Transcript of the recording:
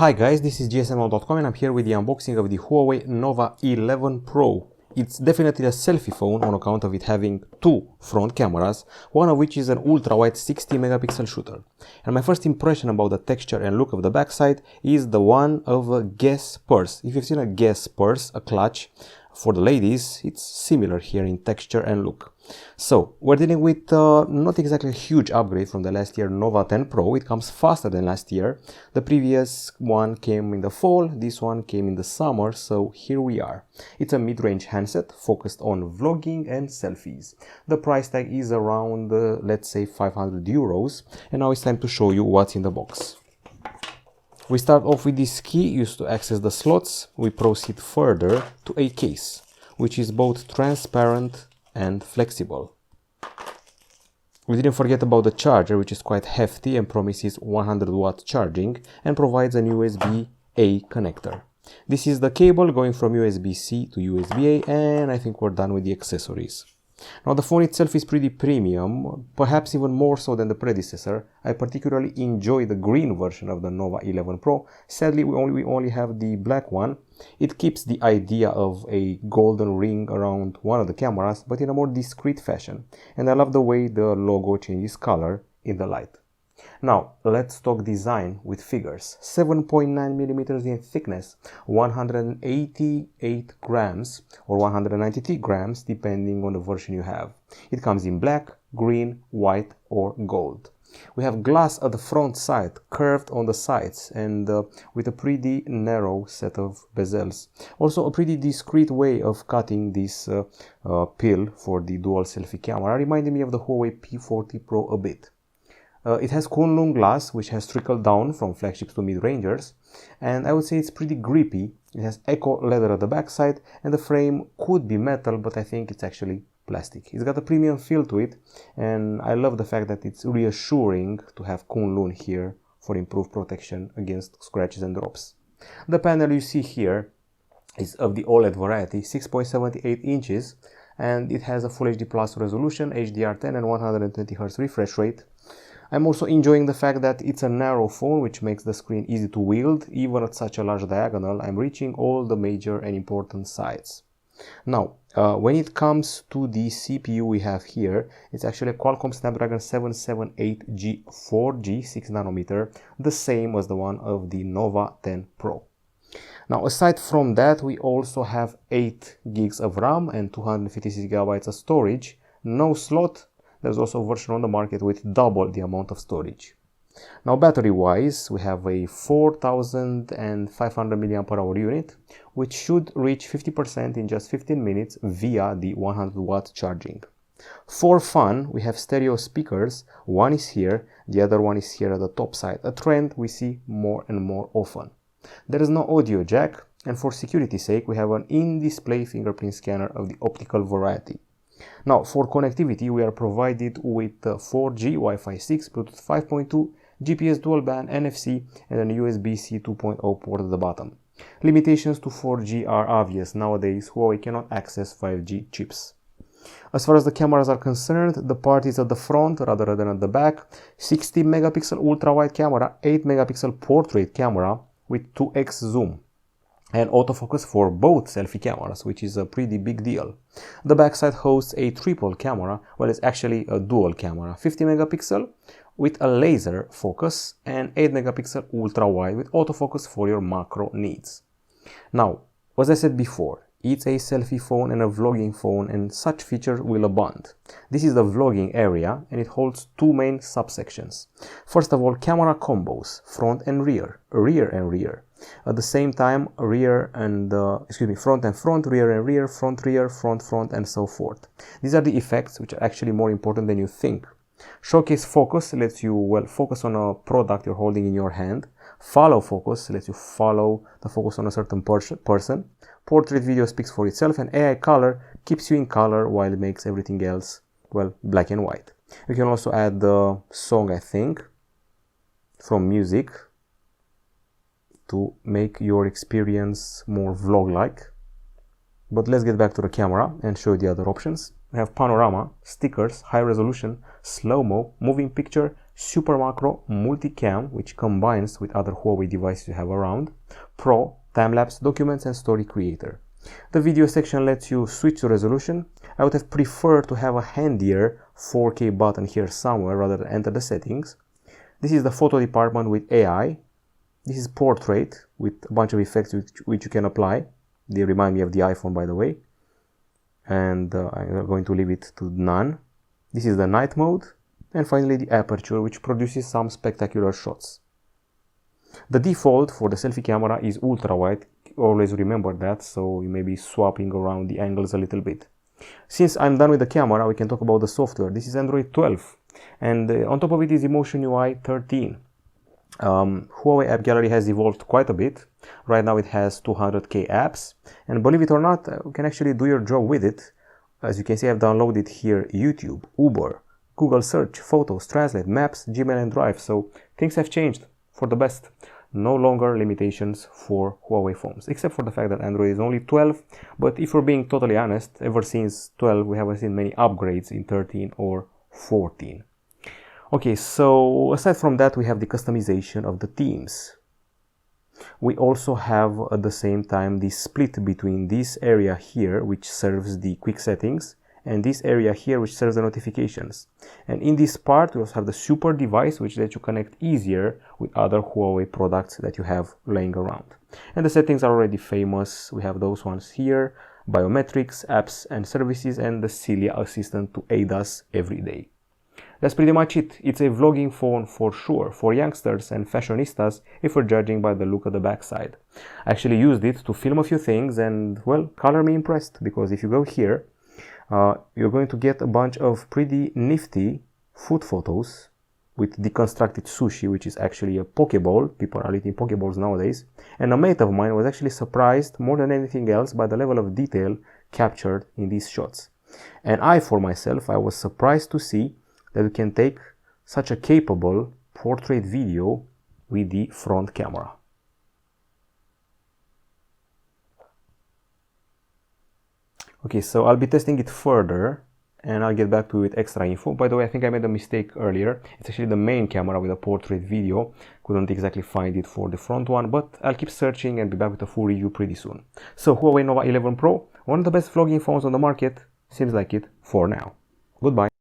Hi guys, this is gsmo.com and I'm here with the unboxing of the Huawei Nova 11 Pro. It's definitely a selfie phone on account of it having two front cameras, one of which is an ultra-wide 60 megapixel shooter. And my first impression about the texture and look of the backside is the one of a Guess purse. If you've seen a Guess purse, a clutch, for the ladies, it's similar here in texture and look. So, we're dealing with not exactly a huge upgrade from the last year Nova 10 Pro. It comes faster than last year. The previous one came in the fall, this one came in the summer, so here we are. It's a mid-range handset focused on vlogging and selfies. The price tag is around, let's say, 500 euros. And now it's time to show you what's in the box. We start off with this key used to access the slots. We proceed further to a case, which is both transparent and flexible. We didn't forget about the charger, which is quite hefty and promises 100 watt charging and provides an USB-A connector. This is the cable going from USB-C to USB-A, and I think we're done with the accessories. Now the phone itself is pretty premium, perhaps even more so than the predecessor. I particularly enjoy the green version of the Nova 11 Pro. Sadly, we only have the black one. It keeps the idea of a golden ring around one of the cameras, but in a more discreet fashion. And I love the way the logo changes color in the light. Now, let's talk design with figures. 7.9 millimeters in thickness, 188 grams or 193 grams depending on the version you have. It comes in black, green, white or gold. We have glass at the front side, curved on the sides and with a pretty narrow set of bezels. Also a pretty discreet way of cutting this pill for the dual selfie camera, reminding me of the Huawei P40 Pro a bit. It has Kunlun glass, which has trickled down from flagships to mid-rangers, and I would say it's pretty grippy. It has eco leather at the backside, and the frame could be metal, but I think it's actually plastic. It's got a premium feel to it, and I love the fact that it's reassuring to have Kunlun here for improved protection against scratches and drops. The panel you see here is of the OLED variety, 6.78 inches, and it has a Full HD Plus resolution, HDR10 and 120Hz refresh rate. I'm also enjoying the fact that it's a narrow phone, which makes the screen easy to wield. Even at such a large diagonal, I'm reaching all the major and important sides. Now, when it comes to the CPU we have here, it's actually a Qualcomm Snapdragon 778G 4G 6nm, the same as the one of the Nova 10 Pro. Now, aside from that, we also have 8 gigs of RAM and 256 GB of storage. No slot. There's also a version on the market with double the amount of storage. Now, battery-wise, we have a 4500 mAh unit, which should reach 50% in just 15 minutes via the 100 watt charging. For fun, we have stereo speakers. One is here, the other one is here at the top side, a trend we see more and more often. There is no audio jack, and for security's sake, we have an in-display fingerprint scanner of the optical variety. Now, for connectivity, we are provided with 4G, Wi-Fi 6, Bluetooth 5.2, GPS dual band, NFC, and a USB-C 2.0 port at the bottom. Limitations to 4G are obvious. Nowadays, Huawei cannot access 5G chips. As far as the cameras are concerned, the part is at the front rather than at the back. 60 megapixel ultra-wide camera, 8 megapixel portrait camera with 2x zoom, and autofocus for both selfie cameras, which is a pretty big deal. The backside hosts a triple camera, well, it's actually a dual camera, 50 megapixel with a laser focus and 8 megapixel ultra wide with autofocus for your macro needs. Now, as I said before, it's a selfie phone and a vlogging phone, and such features will abound. This is the vlogging area, and it holds two main subsections. First of all, camera combos, front and rear, rear and rear. At the same time, front and front, rear and rear, front, and so forth. These are the effects which are actually more important than you think. Showcase focus lets you, well, focus on a product you're holding in your hand. Follow focus lets you follow the focus on a certain person. Portrait video speaks for itself, and AI color keeps you in color while it makes everything else, well, black and white. You can also add the song, I think, from music to make your experience more vlog-like. But let's get back to the camera and show you the other options. We have panorama, stickers, high resolution, slow-mo, moving picture, Super Macro Multicam, which combines with other Huawei devices you have around, Pro, time-lapse, documents and story creator. The video section lets you switch to resolution. I would have preferred to have a handier 4K button here somewhere rather than enter the settings. This is the photo department with AI. This is portrait with a bunch of effects which you can apply. They remind me of the iPhone, by the way. And I'm going to leave it to none. This is the night mode. And finally the aperture, which produces some spectacular shots. The default for the selfie camera is ultra-wide. Always remember that, so you may be swapping around the angles a little bit. Since I'm done with the camera, we can talk about the software. This is Android 12, and on top of it is Emotion UI 13. Huawei App Gallery has evolved quite a bit. Right now it has 200k apps, and believe it or not, you can actually do your job with it. As you can see, I've downloaded here YouTube, Uber, Google Search, Photos, Translate, Maps, Gmail and Drive, so things have changed for the best. No longer limitations for Huawei phones, except for the fact that Android is only 12, but if we're being totally honest, ever since 12 we haven't seen many upgrades in 13 or 14. Okay, so aside from that, we have the customization of the themes. We also have at the same time the split between this area here, which serves the quick settings, and this area here, which serves the notifications. And in this part, we also have the super device, which lets you connect easier with other Huawei products that you have laying around. And the settings are already famous. We have those ones here, biometrics, apps and services, and the Celia assistant to aid us every day. That's pretty much it. It's a vlogging phone for sure, for youngsters and fashionistas, if we're judging by the look at the backside. I actually used it to film a few things and, well, color me impressed, because if you go here, you're going to get a bunch of pretty nifty food photos with deconstructed sushi, which is actually a Pokeball. People are eating Pokeballs nowadays. And a mate of mine was actually surprised more than anything else by the level of detail captured in these shots. And I, for myself, I was surprised to see that we can take such a capable portrait video with the front camera. Okay, so I'll be testing it further and I'll get back to it with extra info. By the way, I think I made a mistake earlier. It's actually the main camera with a portrait video. Couldn't exactly find it for the front one, but I'll keep searching and be back with a full review pretty soon. So Huawei Nova 11 Pro, one of the best vlogging phones on the market, seems like it for now. Goodbye.